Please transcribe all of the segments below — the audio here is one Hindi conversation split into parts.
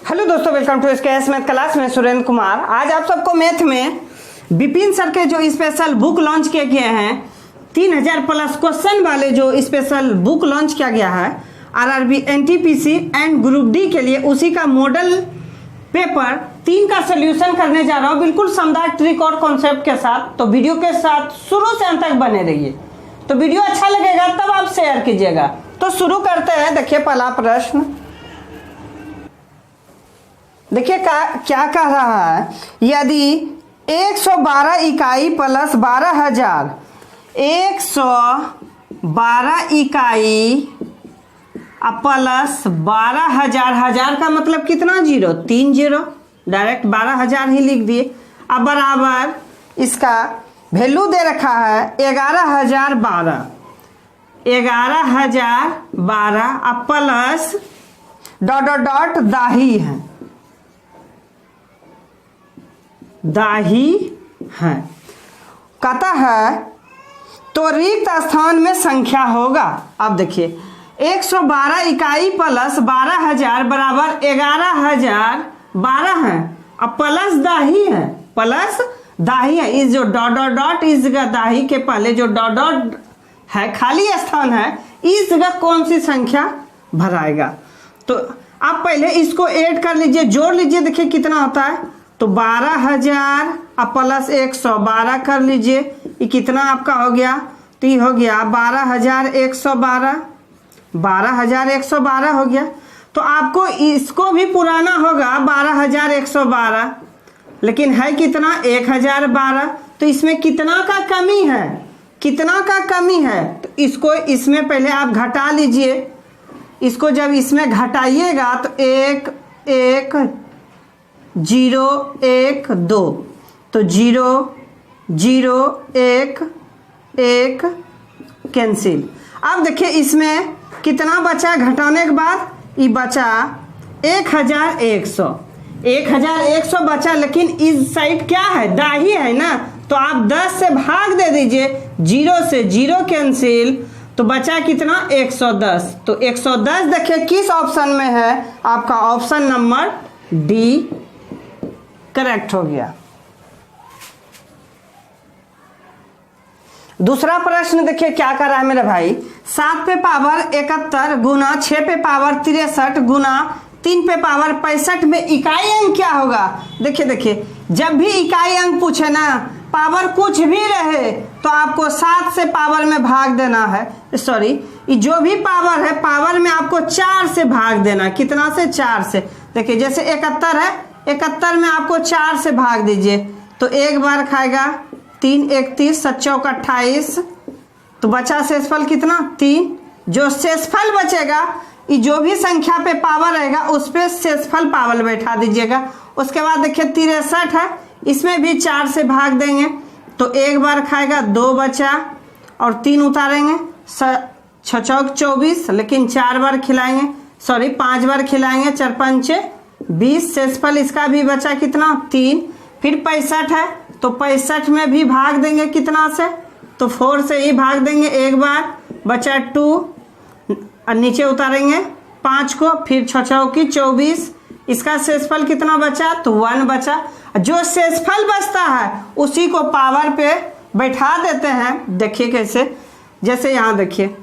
हेलो दोस्तों, welcome to SKS math class में सुरेंद्र कुमार। आज आप सबको मैथ में विपिन सर के जो स्पेशल बुक लॉन्च किए गए हैं 3000 प्लस क्वेश्चन वाले जो स्पेशल बुक लॉन्च किया गया है RRB NTPC and group D के लिए, उसी का मॉडल पेपर 3 का सोल्यूशन करने जा रहा हूँ बिल्कुल शानदार ट्रिक और कॉन्सेप्ट के साथ। तो वीडियो के साथ शुरू से अंत तक बने रहिए। तो वीडियो अच्छा लगेगा तब आप शेयर कीजिएगा। तो शुरू करते हैं। देखिए पहला प्रश्न, देखिए क्या कह रहा है। यदि 112 इकाई प्लस 12,000, 112 इकाई प्लस 12,000, हजार का मतलब कितना जीरो, 3 जीरो, डायरेक्ट 12,000 ही लिख दिए। अब बराबर इसका वैल्यू दे रखा है 11,012, 11,012 अब प्लस डॉट डॉट डॉट दाही है, दाही है। कहता है तो रिक्त स्थान में संख्या होगा। अब देखिए 112 इकाई प्लस 12,000 बराबर 11,012 है। अब प्लस दाही है, प्लस दाही है। इस जो डॉट डॉट डॉट इस जगह दाही के पहले जो डॉट डॉट है खाली स्थान है, इस जगह कौन सी संख्या भराएगा। तो आप पहले इसको ऐड कर लीजिए, जोड़ लीजिए, देखिए कितना होता है। तो 12,000 अब प्लस 112 कर लीजिए, ये कितना आपका हो गया, तो ये हो गया 12,112, 12,112 हो गया। तो आपको इसको भी पुराना होगा 12,112, लेकिन है कितना 1,012। तो इसमें कितना का कमी है, कितना का कमी है। तो इसको इसमें पहले आप घटा लीजिए। इसको जब इसमें घटाइएगा तो 1 1 0 1 2, तो 0 0 1 1 कैंसिल। अब देखिए इसमें कितना बचा घटाने के बाद, ये बचा 1,100, 1,100 बचा। लेकिन इस साइड क्या है, दाही है ना, तो आप 10 से भाग दे दीजिए, 0 से 0 कैंसिल, तो बचा कितना 110। तो 110 देखिए किस ऑप्शन में है, आपका ऑप्शन नंबर डी करेक्ट हो गया। दूसरा प्रश्न देखिए क्या कर रहा है मेरे भाई। 7 पे पावर 71 गुना 6 पे पावर 63 गुना 3 पे पावर 65 में इकाई अंक क्या होगा। देखिए जब भी इकाई अंक पूछे ना, पावर कुछ भी रहे तो आपको 7 से पावर में भाग देना है। सॉरी, जो भी पावर है पावर में आपको 4 से भाग देना। कितना से, 4 से। देखिए जैसे 71 है, 71 में आपको 4 से भाग दीजिए, तो एक बार खाएगा 3 1 30, 7 चौक 28, तो बचा शेषफल कितना 3। जो शेषफल बचेगा, ये जो भी संख्या पे पावर रहेगा उस पे शेषफल पावर बैठा दीजिएगा। उसके बाद देखिए 63 है, इसमें भी 4 से भाग देंगे, तो एक बार खाएगा 2 बचा और 3 उतारेंगे, 6 चौक 24, लेकिन 4 बार खिलाएंगे, सॉरी 5 बार खिलाएंगे, 4 पंचे 20, शेषफल इसका भी बचा कितना 3। फिर 65 है, तो 65 में भी भाग देंगे कितना से, तो 4 से ही भाग देंगे एक बार, बचा 2 और नीचे उतारेंगे 5 को, फिर 6 चौकी 24, इसका शेषफल कितना बचा, तो 1 बचा। जो शेषफल बचता है उसी को पावर पे बैठा देते हैं। देखिए कैसे, जैसे यहाँ देखिए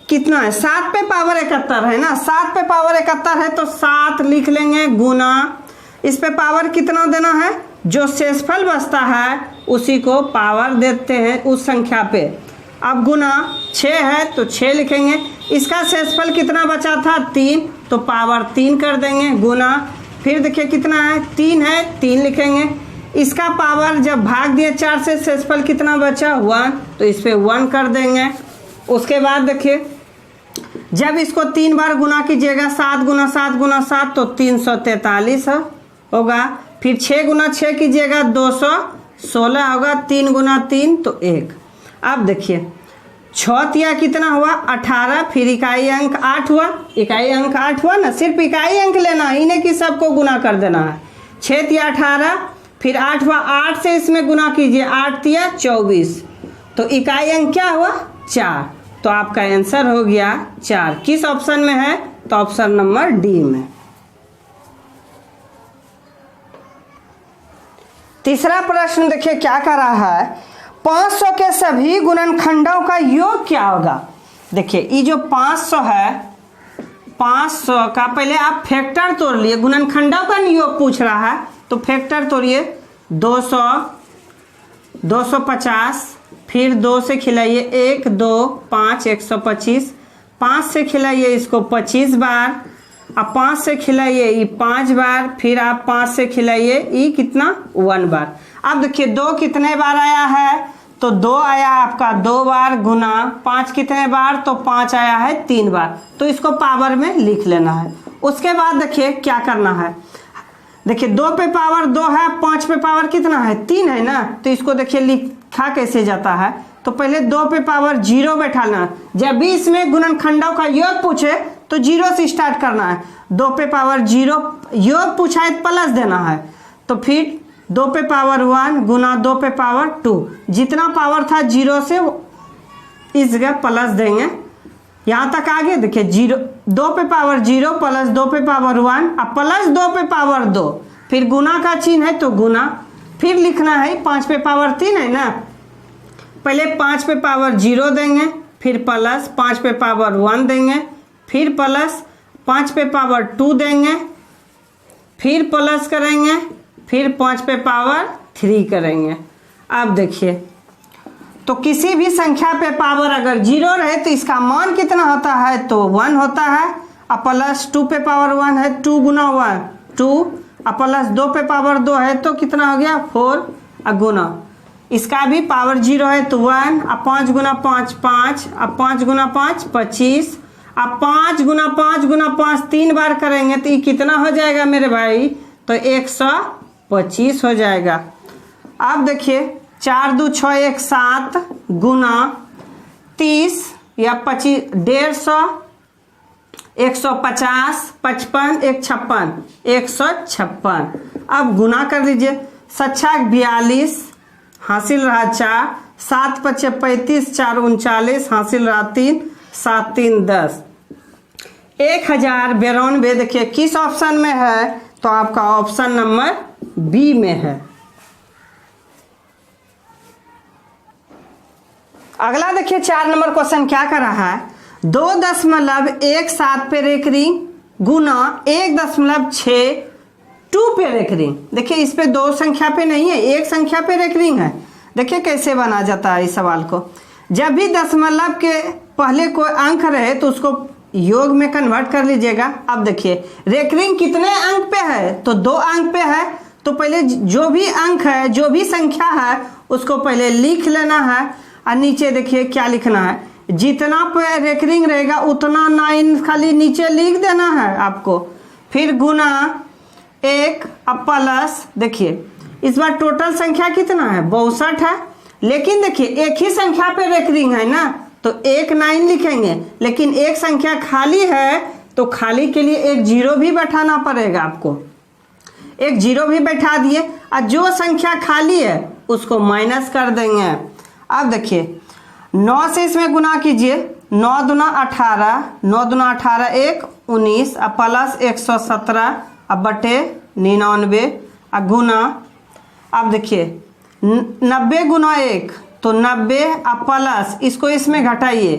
कितना है, 7 पे पावर 71 है ना, 7 पे पावर 71 है तो 7 लिख लेंगे गुना, इस पे पावर कितना देना है, जो शेषफल बचता है उसी को पावर देते हैं उस संख्या पे। अब गुना 6 है तो 6 लिखेंगे, इसका शेषफल कितना बचा था 3, तो पावर 3 कर देंगे गुना। फिर देखिए कितना है 3 है, 3 लिखेंगे, इसका पावर जब भाग दिए 4 से, शेषफल कितना बचा 1, तो इस पे 1 कर देंगे। उसके बाद देखिए जब इसको 3 बार गुना कीजिएगा, 7 गुना 7 गुना 7 तो 343 होगा। फिर 6 गुना 6 कीजिएगा 216 होगा, 3 गुना 3 तो 1। अब देखिए 6 तिया कितना हुआ 18, फिर इकाई अंक 8 हुआ, इकाई अंक 8 हुआ ना, सिर्फ इकाई अंक लेना है, इन्हें कि सबको गुना कर देना है। 6 तिया 18, फिर 8 हुआ, 8 से इसमें गुना कीजिए, 8 तिया 24, तो इकाई अंक क्या हुआ 4। तो आपका आंसर हो गया 4। किस ऑप्शन में है, तो ऑप्शन नंबर डी में। तीसरा प्रश्न देखिए क्या कर रहा है, 500 के सभी गुणनखंडों का योग क्या होगा। देखिए ये जो 500 है, 500 का पहले आप फैक्टर तोड़ लिए, गुणनखंडों का योग पूछ रहा है तो फैक्टर तोड़िए। 200, 250, फिर 2 से खिलाइए 1, 2, 5, 125, 5 से खिलाइए इसको 25 बार, अब 5 से खिलाइए ये 5 बार, फिर आप 5 से खिलाइए ये कितना 1 बार। अब देखिए 2 कितने बार आया है, तो 2 आया आपका 2 बार, गुना 5 कितने बार, तो 5 आया है 3 बार। तो इसको पावर में लिख लेना है। उसके बाद देखिए क्या करना है, देखिए 2 पे पावर 2 है, 5 पे पावर कितना है 3 है ना, तो इसको देखिए लिखा कैसे जाता है, तो पहले 2 पे पावर 0 बैठाना। जब भी इसमें गुणनखंडों का योग पूछे तो 0 से स्टार्ट करना है। 2 पे पावर 0 योग पूछा है प्लस देना है, तो फिर 2 पे पावर 1 गुना 2 पे पावर 2, जितना पावर था 0 से इस जगह प्लस देंगे, यहाँ तक आगे देखिए 0, 2 पे पावर 0 प्लस 2 पे पावर 1, अब प्लस 2 पे पावर 2, फिर गुना का चिन्ह है तो गुना, फिर लिखना है 5 पे पावर 3 है ना, पहले 5 पे पावर 0 देंगे, फिर प्लस 5 पे पावर 1 देंगे, फिर प्लस 5 पे पावर 2 देंगे, फिर प्लस करेंगे, फिर 5 पे पावर 3 करेंगे। अब देखिए तो किसी भी संख्या पे पावर अगर 0 रहे तो इसका मान कितना होता है, तो 1 होता है। अब प्लस 2 पे पावर 1 है, 2 गुना 1 2, अब प्लस 2 पे पावर 2 है तो कितना हो गया 4, अब गुना इसका भी पावर 0 है तो 1, अब 5 गुना 5 5, अब 5 गुना 5 25, अब 5 गुना 5 गुना 5 3 बार करेंगे तो ये कितना हो जाएगा मेरे भाई, तो 125 हो जाएगा। अब देखिए 4 2 6 1 7 गुना 30 या 25 150, 150 55 1 56 156। अब गुना कर लीजिए, 7 42 हासिल रहा 4, 7 5 35 4 39 हासिल रहा 3, 7 3 10, 1092। देखिए किस ऑप्शन में है, तो आपका ऑप्शन नंबर बी में है। अगला देखिए 4 नंबर क्वेश्चन क्या कर रहा है, 2.17 पे रेकरिंग गुना 1.6 2 पे रेकरिंग। देखिए इस पे 2 संख्या पे नहीं है, एक संख्या पे रेकरिंग है। देखिए कैसे बना जाता है इस सवाल को, जब भी दशमलव के पहले कोई अंक रहे तो उसको योग में कन्वर्ट कर लीजिएगा। अब देखिए रेकरिंग कितने अंक पे है, तो 2 अंक पे है, तो पहले जो भी अंक है जो भी संख्या है उसको पहले लिख लेना है, और नीचे देखिए क्या लिखना है, जितना पे रेकरिंग रहेगा उतना 9 खाली नीचे लिख देना है आपको, फिर गुना 1, अब प्लस। देखिए इस बार टोटल संख्या कितना है 62 है, लेकिन देखिए एक ही संख्या पे रेकरिंग है ना, तो 1 9 लिखेंगे, लेकिन एक संख्या खाली है तो खाली के लिए एक 0 भी बैठाना पड़ेगा आपको, एक 0 भी बैठा दिए, और जो संख्या खाली है उसको माइनस कर देंगे। अब देखिए 9 से इसमें गुना कीजिए, 9 दूना 18, 9 दूना 18 1 19, अब प्लस 117, अब बटे 99, अब गुना। अब देखिए 90 गुना 1 तो 90, अब प्लस इसको इसमें घटाइए,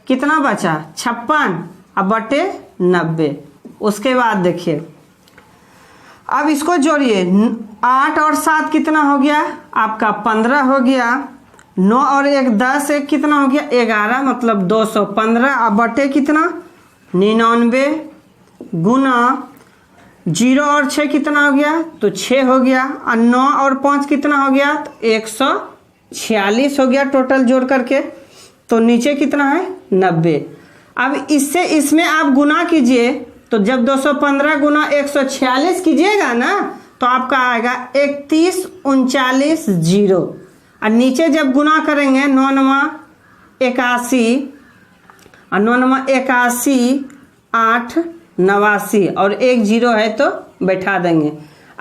कितना बचा 56, अब बटे 90। उसके बाद देखिए अब इसको जोड़िए, 8 और 7 कितना हो गया आपका 15 हो गया, 9 और 1 10, 1 कितना हो गया 11, मतलब 215, अब बटे कितना 99, गुना 0 और 6 कितना हो गया, तो 6 हो गया, और 9 और 5 कितना हो गया, तो 146 हो गया टोटल जोड़ करके, तो नीचे कितना है 90। अब इससे इसमें आप गुना कीजिए, तो जब 215 गुना 146 कीजिएगा ना तो आपका आएगा 31 39 0, और नीचे जब गुना करेंगे 9 9 81 और 9 9 81 8 89 और 1 0 है तो बैठा देंगे,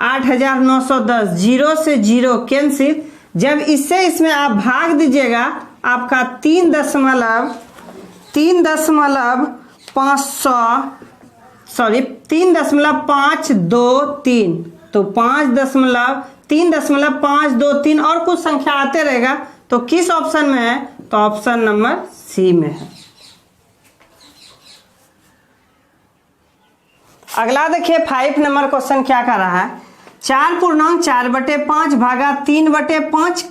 8910, 0 से 0 कैंसिल। जब इससे इसमें आप भाग दीजिएगा आपका 3.523, तो 5.3 3.523 और कुछ संख्या आते रहेगा। तो किस ऑप्शन में है? तो ऑप्शन नंबर सी में है। अगला देखिए 5 नंबर क्वेश्चन क्या कर रहा है। 4 पूर्णांक 4/5 भागा 3/5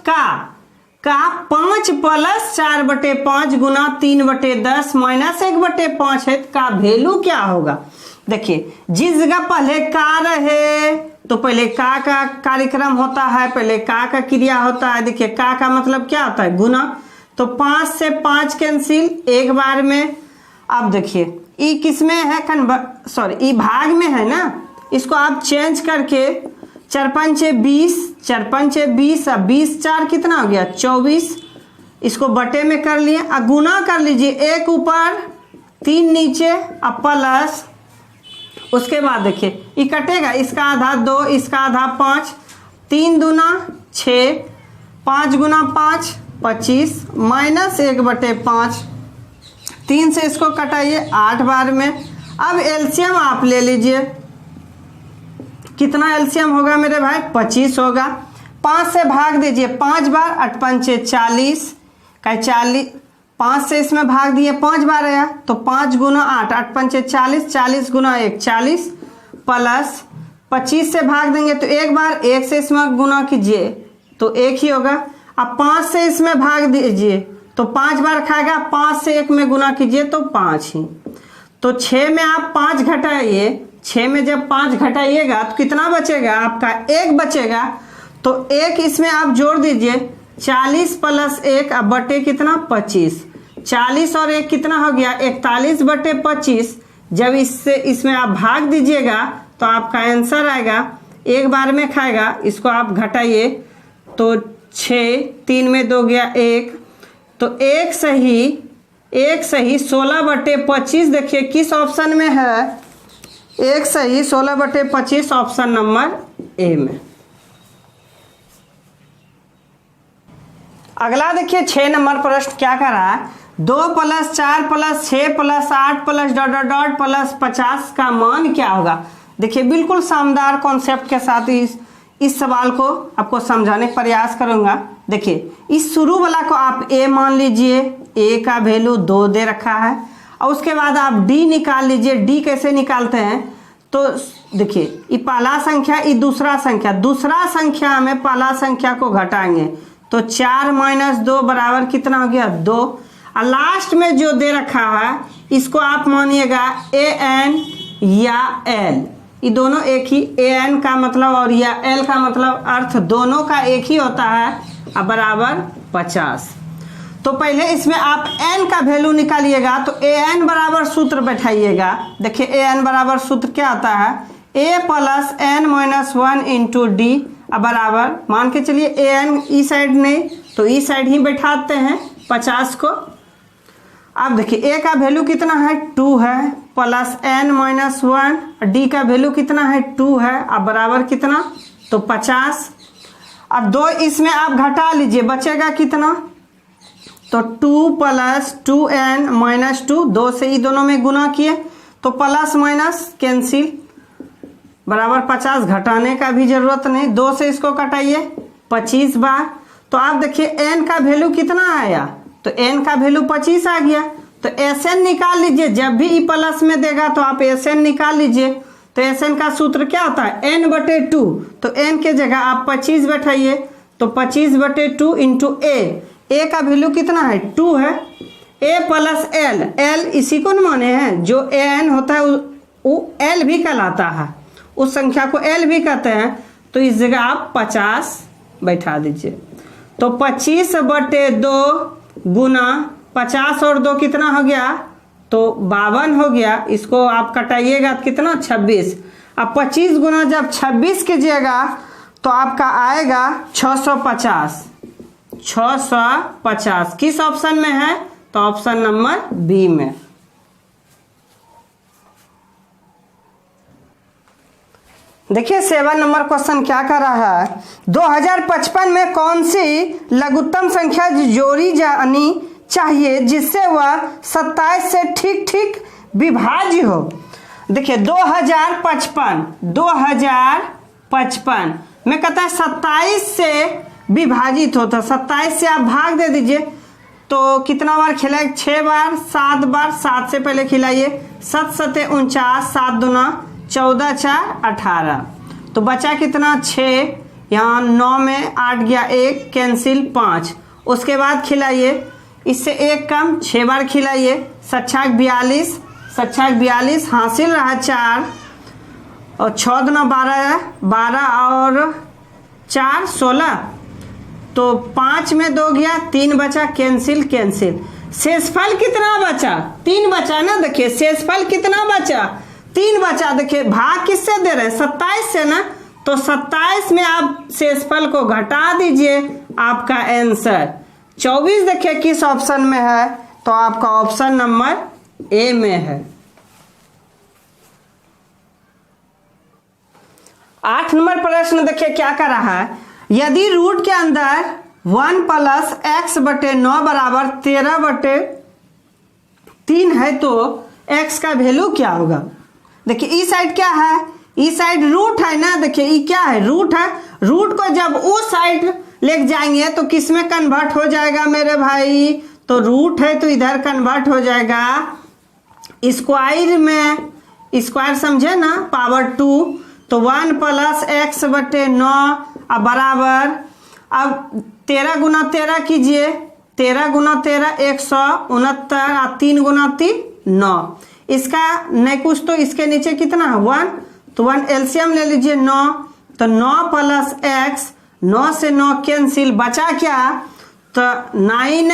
का 5 प्लस 4/5 गुना 3/10 माइनस 1/5 है का वैल्यू क्या होगा? देखिए जिस जगह पहले का रहे तो पहले का कार्यक्रम होता है, पहले का क्रिया होता है। देखिए का मतलब क्या होता है? गुना। तो 5 से 5 कैंसिल एक बार में। अब देखिए ई किस में है? ई भाग में है ना। इसको आप चेंज करके 4 5 20, 4 5 20 और 20 4 कितना हो गया? 24। इसको बटे में कर लिए, अब गुना कर लीजिए, 1 ऊपर 3 नीचे अब प्लस। उसके बाद देखिए ये कटेगा, इसका आधा 2, इसका आधा 5, 3 दूना 6, 5 गुना 5 25 माइनस 1/5। 3 से इसको कटाइए 8 बार में। अब एलसीएम आप ले लीजिए, कितना एलसीएम होगा मेरे भाई? 25 होगा। 5 से भाग दीजिए 5 बार, 8 5 40 का 40। 5 से इसमें भाग दिए 5 बार आया तो 5 गुना 8, 8 5 40, 40 गुना 1 40 प्लस 25 से भाग देंगे तो एक बार, 1 से इसमें गुना कीजिए तो 1 ही होगा। अब 5 से इसमें भाग दीजिए तो 5 बार खाएगा, 5 से 1 में गुना कीजिए तो 5 ही। तो 6 में आप 5 घटाइए, 6 में जब 5 घटाइएगा तो कितना बचेगा? आपका 1 बचेगा। तो 1 इसमें आप जोड़ दीजिए, 40 प्लस 1 अब बटे कितना? 25। 40 और 1 कितना हो गया? 41/25। जब इससे इसमें आप भाग दीजिएगा तो आपका आंसर आएगा, एक बार में खाएगा। इसको आप घटाइए तो 6, 3 में 2 गया 1, तो 1 सही 16/25। देखिए किस ऑप्शन में है? 1 सही 16/25 ऑप्शन नंबर ए में। अगला देखिए 6 नंबर प्रश्न क्या कर रहा है। 2 + 4 + 6 + 8 + ... + 50 का मान क्या होगा? देखिए बिल्कुल शानदार कॉन्सेप्ट के साथ इस सवाल को आपको समझाने का प्रयास करूंगा। देखिए इस शुरू वाला को आप ए मान लीजिए, ए का वैल्यू 2 दे रखा है। और उसके बाद आप डी निकाल लीजिए। डी कैसे निकालते हैं? तो देखिए ये पहला संख्या, ये दूसरा संख्या में पहला संख्या को घटाएंगे तो 4 - 2 बराबर कितना हो गया? 2। और लास्ट में जो दे रखा है इसको आप मानिएगा an या l, ये दोनों एक ही। an का मतलब और या l का मतलब अर्थ दोनों का एक ही होता है, और बराबर 50। तो पहले इसमें आप n का वैल्यू निकालिएगा तो an बराबर सूत्र बैठाइएगा। देखिए an बराबर सूत्र क्या आता है? a + n - 1 × d बराबर, मान के चलिए an ई साइड नहीं तो ई साइड ही बैठाते हैं 50 को। अब देखिए a का वैल्यू कितना है? 2 है, प्लस n - 1, d का वैल्यू कितना है? 2 है, अब बराबर कितना? तो 50। अब 2 इसमें आप घटा लीजिए, बचेगा कितना? तो 2 + 2n - 2, 2 से ये दोनों में गुना किए तो प्लस माइनस कैंसिल, बराबर 50। घटाने का भी जरूरत नहीं, 2 से इसको कटाइए 25 बार। तो आप देखिए n का वैल्यू कितना आया? तो n का वैल्यू 25 आ गया। तो Sn निकाल लीजिए, जब भी ई प्लस में देगा तो आप Sn निकाल लीजिए। तो Sn का सूत्र क्या होता है? n/2। तो n के जगह आप 25 बैठाइए तो 25/2 × a का वैल्यू कितना है? 2 है। a + l इसी को न माने हैं, जो an होता है वो l भी कहलाता है, उस संख्या को l भी कहते हैं। तो इस जगह आप 50 बैठा दीजिए। तो 25/2 गुना 50 और 2 कितना हो गया? तो 52 हो गया। इसको आप कटाइएगा तो कितना? 26। अब 25 गुना जब 26 कीजिएगा तो आपका आएगा 650। 650 किस ऑप्शन में है? तो ऑप्शन नंबर बी में। देखिए 7 नंबर क्वेश्चन क्या कर रहा है। 2055 में कौन सी लघुत्तम संख्या जोड़ी जानी चाहिए जिससे वह 27 से ठीक ठीक विभाज्य हो? देखिए 2055 में कहता है 27 से विभाजित होता है। 27 से आप भाग दे दीजिए तो कितना बार खिलाए? 6 बार, 7 बार। 7 से पहले खिलाइए। 7 सते 49, 7 दूना 14, 4 18। तो बचा कितना? 6। यहाँ 9 में 8 गया, 1 कैंसिल 5। उसके बाद खिलाइए, इससे 1 कम, 6 बार खिलाइए। 7 42, 7 42 हासिल रहा 4 और 6 दूना 12, 12 और 4 16। तो 5 में 2 गया, 3 बचा, कैंसिल कैंसिल। शेषफल कितना बचा? 3 बचा ना। देखिए शेषफल कितना बचा? 3 बचा। देखिए भाग किससे दे रहे हैं? 27 से ना। तो 27 में आप शेषफल को घटा दीजिए, आपका आंसर 24 देखिए किस ऑप्शन में है? तो आपका ऑप्शन नंबर ए में है। 8 नंबर प्रश्न देखिए क्या कर रहा है। यदि रूट के अंदर 1 प्लस एक्स बटे 9 बराबर 13 बटे 3 है तो x का वैल्यू क्या होगा? देखिए ई साइड क्या है? ई साइड रूट है ना। देखिए ई क्या है? रूट है। रूट को जब उस साइड ले जाएंगे तो किस में कन्वर्ट हो जाएगा मेरे भाई? तो रूट है तो इधर कन्वर्ट हो जाएगा स्क्वायर में। स्क्वायर समझे ना? पावर 2। तो 1 प्लस एक्स बटे 9 अब बराबर, अब 13 गुना 13 कीजिए। 13 गुना 13 169 और 3 गुना 3 9। इसका नहीं कुछ तो इसके नीचे कितना है? 1। तो 1 एलसीएम ले लीजिए 9। तो 9 प्लस एक्स, 9 से 9 कैंसिल, बचा क्या? तो 9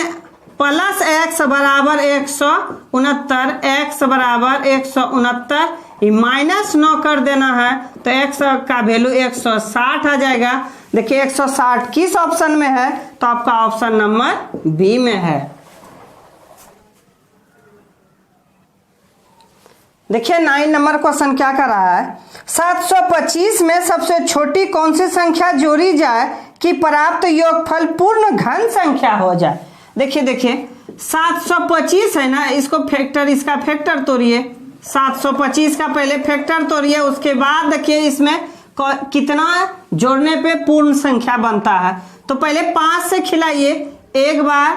प्लस एक्स बराबर 169, एक्स बराबर 169। ये माइनस 9 कर देना है तो x का वैल्यू 160 आ जाएगा। देखिए 160 किस ऑप्शन में है? तो आपका ऑप्शन नंबर बी में है। देखिए 9 नंबर क्वेश्चन क्या कर रहा है। 725 में सबसे छोटी कौन सी संख्या जोड़ी जाए कि प्राप्त योगफल पूर्ण घन संख्या हो जाए? देखिए 725 है ना, इसको फैक्टर, इसका फैक्टर तोड़िए। 725 का पहले फैक्टर तोड़िए, उसके बाद देखिए इसमें कितना जोड़ने पे पूर्ण संख्या बनता है। तो पहले 5 से खिलाइए 1 बार,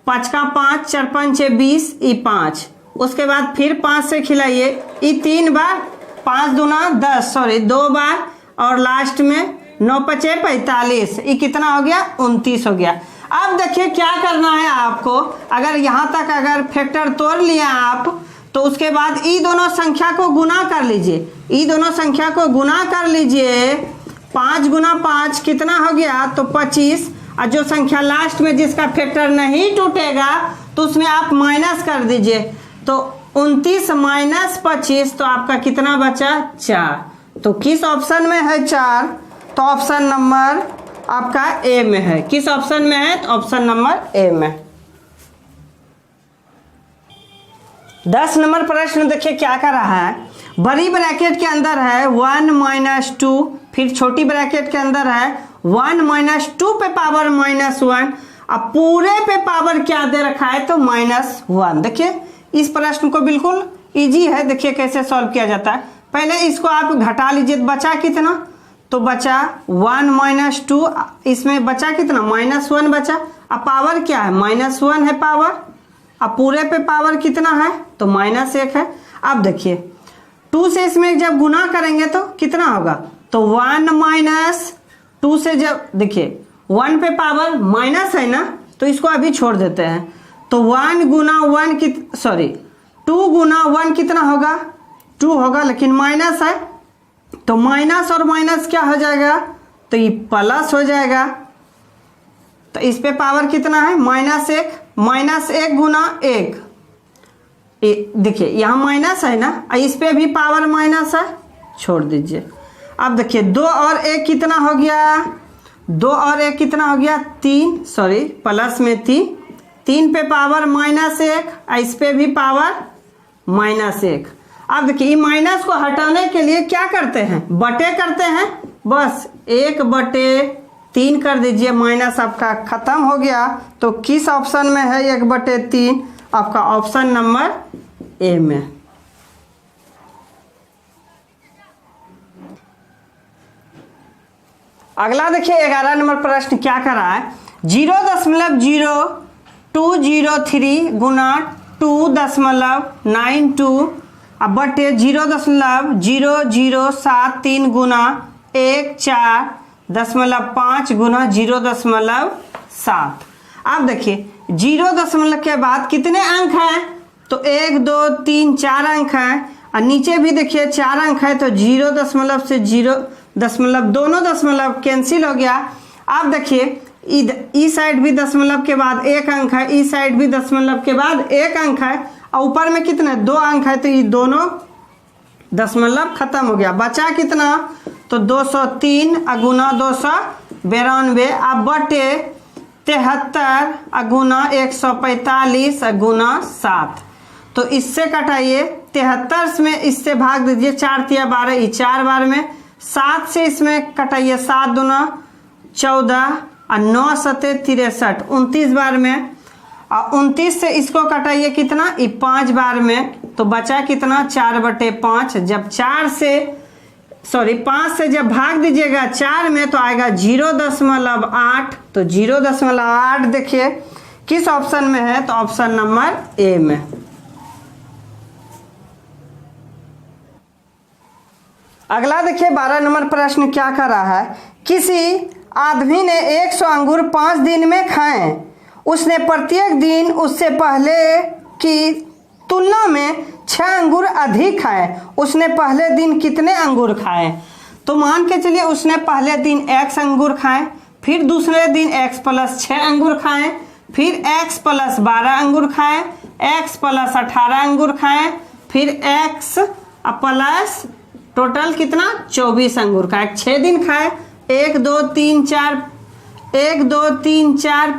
5 का 5, 4 5 6 20, ई 5। उसके बाद फिर 5 से खिलाइए, ई 3 बार, 5 दूना 10, सॉरी 2 बार, और लास्ट में 9 5 45, ये कितना हो गया? 29 हो गया। अब देखिए क्या करना है आपको। अगर यहाँ तक अगर फैक्टर तोड़ लिया आप तो उसके बाद ई दोनों संख्या को गुना कर लीजिए। ई दोनों संख्या को गुना कर लीजिए। 5 गुना 5 कितना हो गया? तो 25। और जो संख्या लास्ट में जिसका फैक्टर नहीं टूटेगा तो उसमें आप माइनस कर दीजिए। तो 29 माइनस 25, तो आपका कितना बचा? 4। तो किस ऑप्शन में है 4? तो ऑप्शन नंबर आपका ए में है। किस ऑप्शन में है? तो ऑप्शन नंबर ए में। 10 नंबर प्रश्न देखिए क्या कर रहा है। बड़ी ब्रैकेट के अंदर है 1 माइनस 2, फिर छोटी ब्रैकेट के अंदर है 1 माइनस 2 पे पावर -1। अब पूरे पे पावर क्या दे रखा है? तो -1। देखिए इस प्रश्न को बिल्कुल इजी है। देखिए कैसे सॉल्व किया जाता है। पहले इसको आप घटा लीजिए, बचा कितना? तो बचा 1 माइनस 2, इसमें बचा कितना? -1 बचा। अब पावर क्या है? -1 है पावर। अब पूरे पे पावर कितना है? तो -1 है। अब देखिए 2 से इसमें जब गुना करेंगे तो कितना होगा? तो 1 माइनस 2 से जब, देखिए 1 पे पावर माइनस है ना, तो इसको अभी छोड़ देते हैं। तो 1 गुना 1 सॉरी 2 गुना 1 कितना होगा? 2 होगा, लेकिन माइनस है तो माइनस और माइनस क्या हो जाएगा? तो ये प्लस हो जाएगा। तो इस पे पावर कितना है? -1। -1 गुना 1, देखिए यहाँ माइनस है ना, इस पे भी पावर माइनस है, छोड़ दीजिए। अब देखिए 2 और 1 कितना हो गया? 2 और 1 कितना हो गया? 3, सॉरी प्लस में 3 पे पावर -1, इस पे भी पावर -1। अब देखिए ये माइनस को हटाने के लिए क्या करते हैं? बटे करते हैं। बस 1/3 कर दीजिए, माइनस आपका खत्म हो गया। तो किस ऑप्शन में है 1/3? आपका ऑप्शन नंबर ए में। अगला देखिए 11 नंबर प्रश्न क्या कर रहा है, 0.0203 गुना 2.92 अब बटे 0.0073 गुना 14.5 गुना 0.7। अब देखिए 0 के बाद कितने अंक हैं, तो 1 2 3 4 अंक हैं, और नीचे भी देखिए 4 अंक है, तो 0 से 0 दोनों दशमलव कैंसिल हो गया। अब देखिए इस साइड भी दशमलव के बाद 1 अंक है, इस साइड भी दशमलव के बाद 1 अंक है, और ऊपर में कितने 2 अंक है, तो ये दोनों दशमलव खत्म हो गया। बचा कितना, तो 203 गुना 292 अब बटे 73 गुना 145 गुना 7। तो इससे कटाइए 73 में इससे भाग दीजिए, 4 तिया 12, ये 4 बार में, 7 से इसमें कटाइए, 7 दूना 14 और 9 सते 63, 29 बार में, और 29 से इसको कटाइए कितना, ये 5 बार में, तो बचा कितना 4/5। जब 5 से जब भाग दीजिएगा 4 में तो आएगा 0.8। तो 0.8 देखिए किस ऑप्शन में है, तो ऑप्शन नंबर ए में। अगला देखिए 12 नंबर प्रश्न क्या कर रहा है, किसी आदमी ने 100 अंगूर 5 दिन में खाए, उसने प्रत्येक दिन उससे पहले की तुलना में 6 अंगूर अधिक खाए, उसने पहले दिन कितने अंगूर खाए। तो मान के चलिए उसने पहले दिन x अंगूर खाए, फिर दूसरे दिन x + 6 अंगूर खाए, फिर x + 12 अंगूर खाए, x + 18 अंगूर खाए, फिर x प्लस टोटल कितना 24 अंगूर खाए। 6 दिन खाए, 1 2 3 4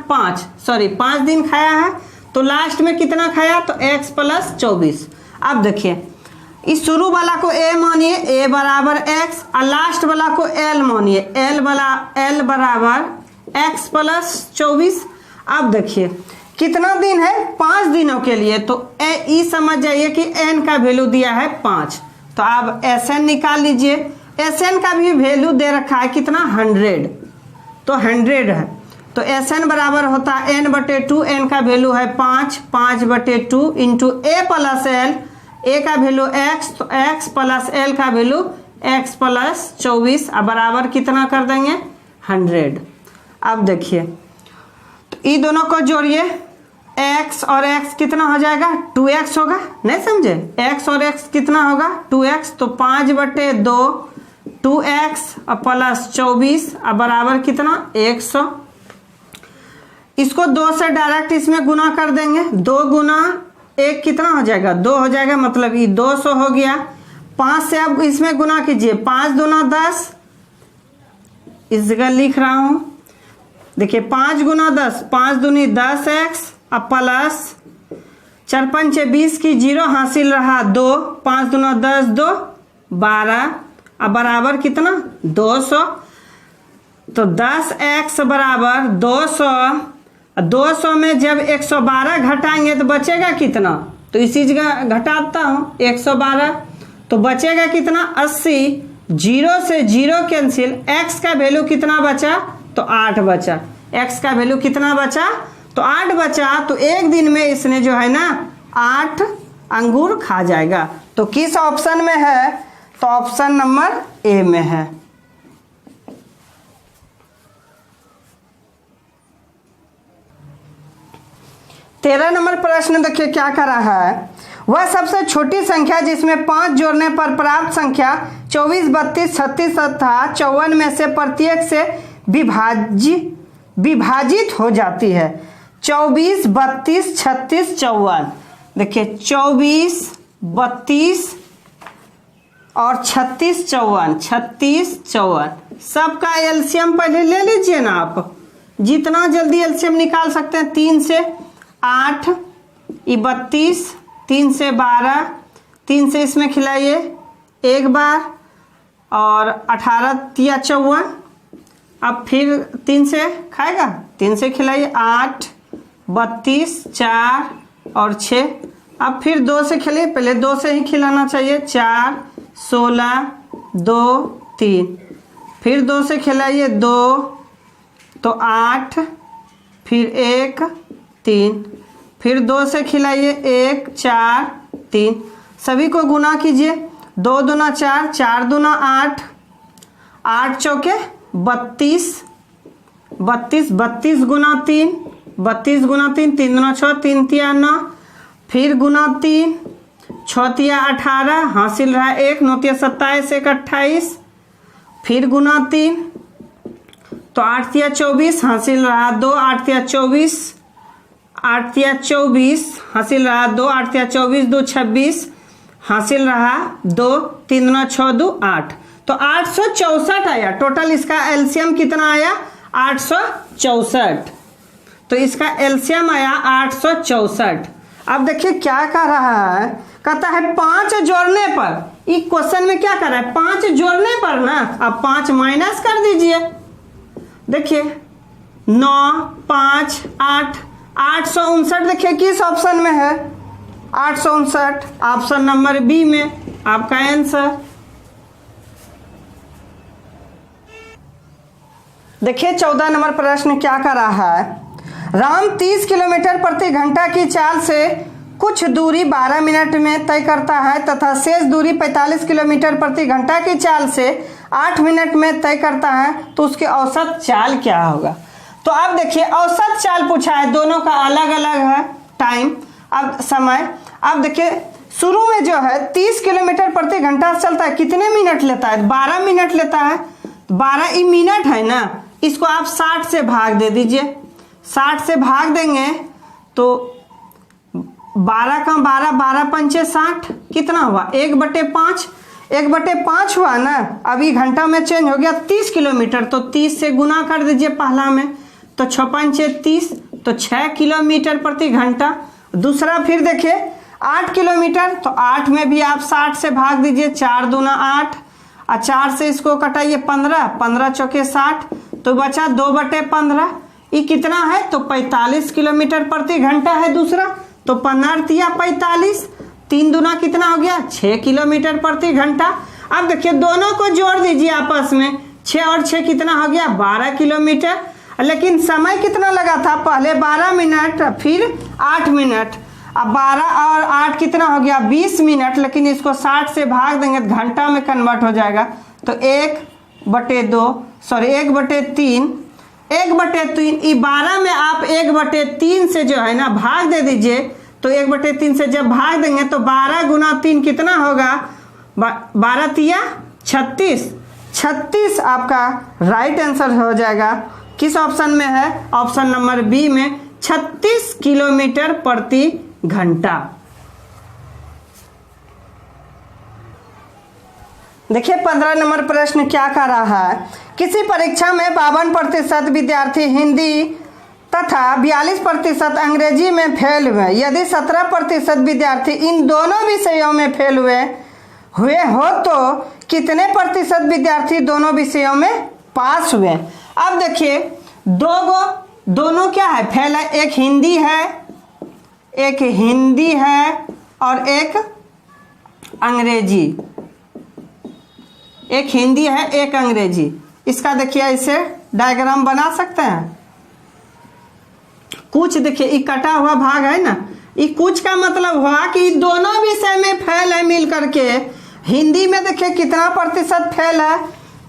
5 दिन खाया है, तो लास्ट में कितना खाया, तो x + 24। अब देखिए इस शुरू वाला को a मानिए, a बराबर x, और लास्ट वाला को l मानिए, l बराबर x + 24। अब देखिए कितना दिन है, 5 दिनों के लिए, तो ये समझ जाइए कि n का वैल्यू दिया है 5। तो आप Sn निकाल लीजिए, Sn का भी वैल्यू दे रखा है कितना 100, तो 100 है, तो Sn बराबर होता है n/2, n का वैल्यू है 5, 5/2 इंटू a + l, a का वैल्यू x, तो x + l का वैल्यू x + 24, अब बराबर कितना कर देंगे 100। अब देखिए तो ये दोनों को जोड़िए, x और x कितना हो जाएगा 2x होगा, नहीं समझे, x और x कितना होगा 2x, तो 5/2 2x + 24 अब बराबर कितना 100। इसको 2 से डायरेक्ट इसमें गुना कर देंगे, 2 गुना 1 कितना हो जाएगा 2 हो जाएगा, मतलब ये 200 हो गया। 5 से अब इसमें गुना कीजिए, 5 दूना 10, इस जगह लिख रहा हूं, देखिए 5 गुना 10, 5 दूनी 10x अब प्लस 4 5 20 की 0 हासिल रहा 2, 5 दूना 10 2 12 अब बराबर कितना 200। तो 10x बराबर 200, 200 में जब 112 घटाएंगे तो बचेगा कितना, तो इसी जगह घटाता हूँ 112, तो बचेगा कितना 80। 0 से 0 कैंसिल, x का वैल्यू कितना बचा, तो 8 बचा, x का वैल्यू कितना बचा, तो 8 बचा। तो एक दिन में इसने जो है ना 8 अंगूर खा जाएगा। तो किस ऑप्शन में है, तो ऑप्शन नंबर ए में है। तेरह नंबर प्रश्न देखिए क्या कर रहा है, वह सबसे छोटी संख्या जिसमें 5 जोड़ने पर प्राप्त संख्या 24 32 36 तथा 54 में से प्रत्येक से विभाजित हो जाती है। 24 32 36 54, देखिए 24 32 और 36 54, 36 54 सबका एलसीएम पहले ले लीजिए ना आप, जितना जल्दी एलसीएम निकाल सकते हैं। 3 से 8 ये 32, 3 से 12, 3 से इसमें खिलाइए एक बार, और 18 या 54, अब फिर 3 से खाएगा, 3 से खिलाइए 8 32 4 और 6, अब फिर 2 से खिलाइए, पहले 2 से ही खिलाना चाहिए 4 16 2 3, फिर 2 से खिलाइए 2, तो 8, फिर 1 3, फिर 2 से खिलाइए 1 4 3, सभी को गुना कीजिए। 2 दूना 4, 4 दूना 8, 8 चौके 32, 32, 32 गुना 3, 32 गुना 3, 3 दूना 6, 3 तिया 9, फिर गुना 3, 6 तिया 18, हासिल रहा 1, 9 तिया 27, 1 28, फिर गुना 3, तो 8 तिया 24, हासिल रहा 2, 8 तिया 24, 8 तिया 24, हासिल रहा 2, 8 तिया 24, 2 26, हासिल रहा 2, 3 दूना 6, 2 8, तो 864 आया। टोटल इसका एलसीएम कितना आया? 864। तो इसका एलसीएम आया 864। अब देखिए क्या कर रहा है, कहता है 5 जोड़ने पर। इस क्वेश्चन में क्या कर रहा है? 5 जोड़ने पर ना, अब 5 माइनस कर दीजिए। देखिए 9 5 8, 859 देखिए किस ऑप्शन में है? 859, ऑप्शन नंबर बी में आपका आंसर। देखिए 14 नंबर प्रश्न क्या कर रहा है। राम 30 किलोमीटर प्रति घंटा की चाल से कुछ दूरी 12 मिनट में तय करता है तथा शेष दूरी 45 किलोमीटर प्रति घंटा की चाल से 8 मिनट में तय करता है, तो उसकी औसत चाल क्या होगा? तो अब देखिए औसत चाल पूछा है, दोनों का अलग अलग है टाइम, अब समय। अब देखिए शुरू में जो है 30 किलोमीटर प्रति घंटा चलता है, कितने मिनट लेता है? 12 मिनट लेता है। 12 ही मिनट है ना, इसको आप 60 से भाग दे दीजिए। 60 से भाग देंगे तो 12 का 12, 12 पंचे 60, कितना हुआ? 1/5, 1/5 हुआ ना। अभी घंटा में चेंज हो गया 30 किलोमीटर, तो 30 से गुना कर दीजिए पहला में, तो 6 पंचे 30, तो 6 किलोमीटर प्रति घंटा। दूसरा फिर देखिए 8 किलोमीटर, तो 8 में भी आप 60 से भाग दीजिए, 4 दूना 8, और 4 से इसको कटाइए 15, 15 चौके 60, तो बचा 2/15। ये कितना है? तो 45 किलोमीटर प्रति घंटा है दूसरा, तो 15 तिया 45, 3 दूना कितना हो गया? 6 किलोमीटर प्रति घंटा। अब देखिए दोनों को जोड़ दीजिए आपस में, 6 और 6 कितना हो गया? 12 किलोमीटर। लेकिन समय कितना लगा था? पहले 12 मिनट, फिर 8 मिनट। अब 12 और 8 कितना हो गया? 20 मिनट। लेकिन इसको 60 से भाग देंगे तो घंटा में कन्वर्ट हो जाएगा, तो 1/2, सॉरी 1/3, 1/3। 12 में आप 1/3 से जो है ना भाग दे दीजिए, तो 1/3 से जब भाग देंगे तो 12 गुना 3 कितना होगा? 12 तिया 36, 36 आपका राइट आंसर हो जाएगा। किस ऑप्शन में है? ऑप्शन नंबर बी में, 36 किलोमीटर प्रति घंटा। देखिए 15 नंबर प्रश्न क्या कर रहा है। किसी परीक्षा में 52% विद्यार्थी हिंदी तथा 42% अंग्रेजी में फेल हुए। यदि 17% विद्यार्थी इन दोनों विषयों में फेल हुए हो तो कितने प्रतिशत विद्यार्थी दोनों विषयों में पास हुए? अब देखिए दोनों क्या है? फेल है। एक हिंदी है और एक अंग्रेजी। एक हिंदी है, एक अंग्रेजी। इसका देखिए इसे डायग्राम बना सकते हैं। कुछ देखिए ये कटा हुआ भाग है ना, ये कुछ का मतलब हुआ कि दोनों विषय में फेल है मिल करके। हिंदी में देखिए कितना प्रतिशत फेल है?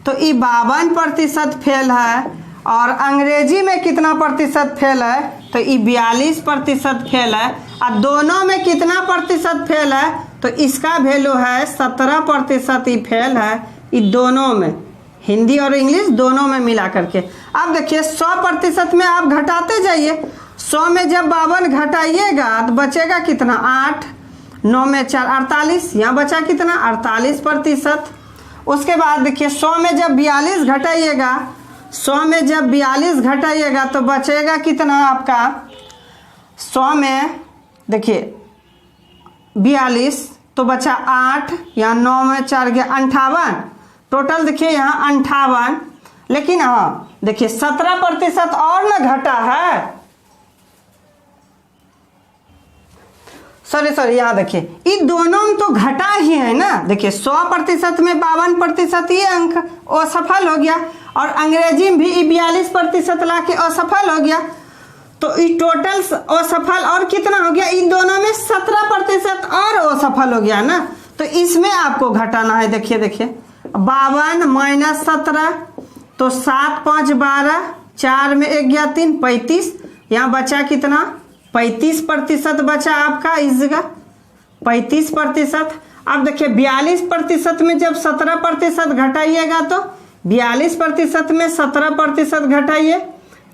तो ये 52% फेल है। और अंग्रेजी में कितना प्रतिशत फेल है? तो ये 42% फेल है। और दोनों में कितना प्रतिशत फेल है? तो इसका वैल्यू है 17% ही फेल है। ये दोनों में, हिंदी और इंग्लिश दोनों में मिला करके। अब देखिए 100% में आप घटाते जाइए। 100 में जब 52 घटाइएगा तो बचेगा कितना? 8, 9 में 4 48, यहाँ बचा कितना? 48%। उसके बाद देखिए 100 में जब 42 घटाइएगा, 100 में जब 42 घटाइएगा तो बचेगा कितना आपका? 100 में देखिए 42 तो बचा 8, यहाँ 9 में 4 गया 58, टोटल देखिए यहाँ 58। लेकिन हाँ देखिए 17% और ना घटा है। सॉरी यहाँ देखिए, इन दोनों में तो घटा ही है ना। देखिए 100% में 52% ये अंक असफल हो गया, और अंग्रेजी में भी 42% ला के असफल हो गया। तो ये टोटल असफल और कितना हो गया, इन दोनों में 17% और असफल हो गया ना। तो इसमें आपको घटाना है। देखिए 52 माइनस 17, तो 7 5 12, 4 में 1 गया 3, 35। यहाँ बचा कितना, 35% बचा आपका इस जगह, 35%। अब देखिए 42% में जब 17% घटाइएगा तो 42% में 17% घटाइए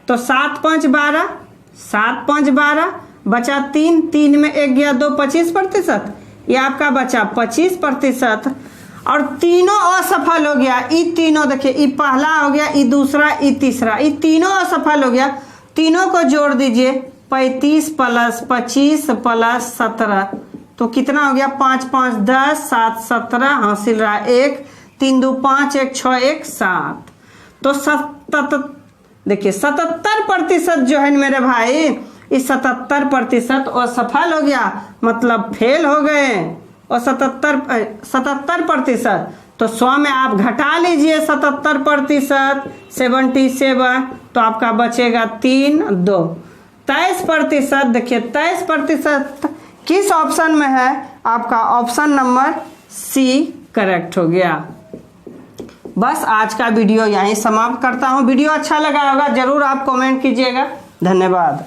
तो 7 5 12, 7 5 12, बचा 3, 3 में 1 गया 2, 25%। ये आपका बचा 25%, और तीनों असफल हो गया। ये तीनों देखिए, ये पहला हो गया, ये दूसरा, ये तीसरा, ये तीनों असफल हो गया। तीनों को जोड़ दीजिए, 35 + 25 + 17, तो कितना हो गया, 5 5 10, 7 17, हासिल रहा 1, 3 2 5, 1 6 1 7। तो देखिए 77% जो है मेरे भाई, इस 77% असफल हो गया, मतलब फेल हो गए। और 77%, तो 100 में आप घटा लीजिए 77%, 77, तो आपका बचेगा 3 2, 23%। देखिए 23% किस ऑप्शन में है, आपका ऑप्शन नंबर सी करेक्ट हो गया। बस आज का वीडियो यहीं समाप्त करता हूँ। वीडियो अच्छा लगा होगा जरूर आप कमेंट कीजिएगा। धन्यवाद।